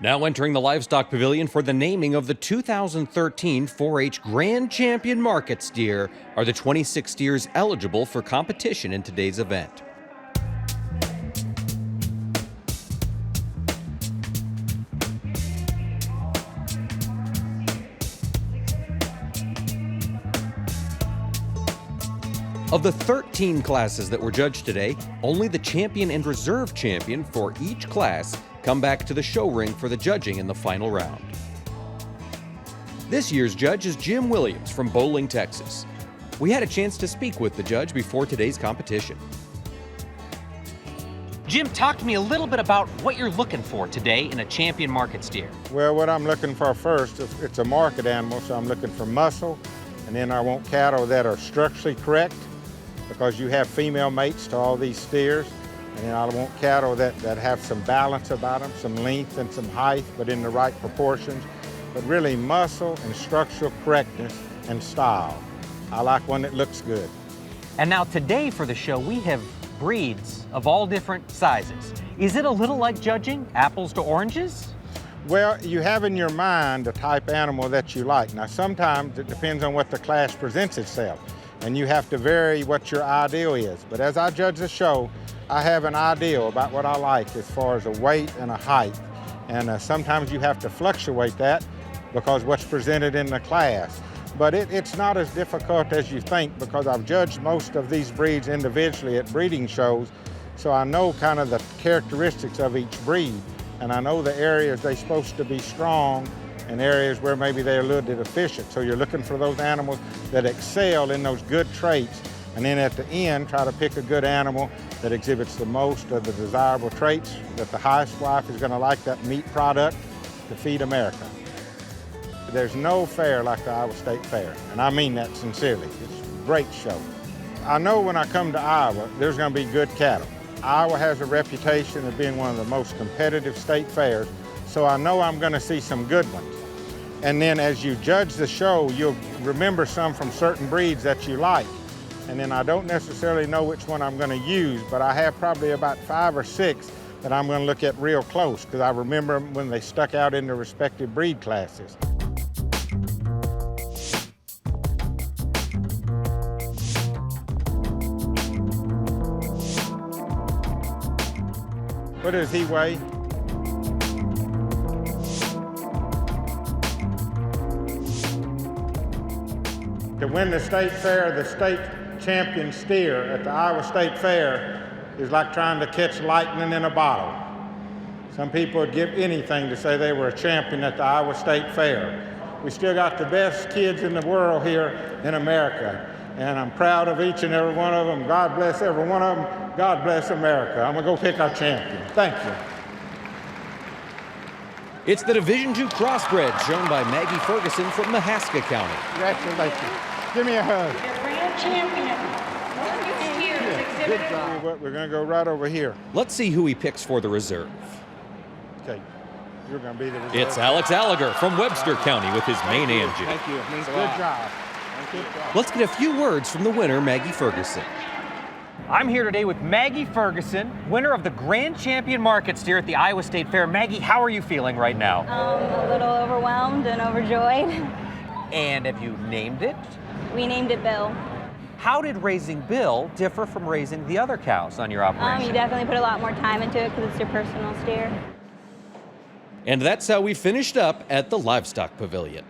Now entering the Livestock Pavilion for the naming of the 2013 4-H Grand Champion Market Steer are the 26 steers eligible for competition in today's event. Of the 13 classes that were judged today, only the champion and reserve champion for each class come back to the show ring for the judging in the final round. This year's judge is Jim Williams from Bowling, Texas. We had a chance to speak with the judge before today's competition. Jim, talk to me a little bit about what you're looking for today in a champion market steer. Well, what I'm looking for first, it's a market animal, so I'm looking for muscle, and then I want cattle that are structurally correct, because you have female mates to all these steers, and then I want cattle that have some balance about them, some length and some height, but in the right proportions, but really muscle and structural correctness and style. I like one that looks good. And now today for the show, we have breeds of all different sizes. Is it a little like judging apples to oranges? Well, you have in your mind the type animal that you like. Now, sometimes it depends on what the class presents itself, and you have to vary what your ideal is. But as I judge the show, I have an ideal about what I like as far as a weight and a height. And sometimes you have to fluctuate that because what's presented in the class. But it's not as difficult as you think, because I've judged most of these breeds individually at breeding shows, so I know kind of the characteristics of each breed. And I know the areas they're supposed to be strong and areas where maybe they're a little bit deficient. So you're looking for those animals that excel in those good traits, and then at the end, try to pick a good animal that exhibits the most of the desirable traits, that the highest wife is gonna like that meat product to feed America. There's no fair like the Iowa State Fair, and I mean that sincerely. It's a great show. I know when I come to Iowa, there's gonna be good cattle. Iowa has a reputation of being one of the most competitive state fairs, so I know I'm gonna see some good ones. And then as you judge the show, you'll remember some from certain breeds that you like. And then I don't necessarily know which one I'm gonna use, but I have probably about 5 or 6 that I'm gonna look at real close, because I remember them when they stuck out in their respective breed classes. What does he weigh? To win the state fair, the state champion steer at the Iowa State Fair is like trying to catch lightning in a bottle. Some people would give anything to say they were a champion at the Iowa State Fair. We still got the best kids in the world here in America, and I'm proud of each and every one of them. God bless every one of them. God bless America. I'm gonna go pick our champion. Thank you. It's the Division II Crossbred shown by Maggie Ferguson from Mahaska County. Congratulations. Give me a hug. The grand champion. Good job. We're gonna go right over here. Let's see who he picks for the reserve. Okay, you're gonna be the reserve. It's Alex Alliger from Webster County with his main engine. Thank you. Good job. Good job. Let's get a few words from the winner, Maggie Ferguson. I'm here today with Maggie Ferguson, winner of the Grand Champion Market Steer at the Iowa State Fair. Maggie, how are you feeling right now? A little overwhelmed and overjoyed. And have you named it? We named it Bill. How did raising Bill differ from raising the other cows on your operation? You definitely put a lot more time into it because it's your personal steer. And that's how we finished up at the Livestock Pavilion.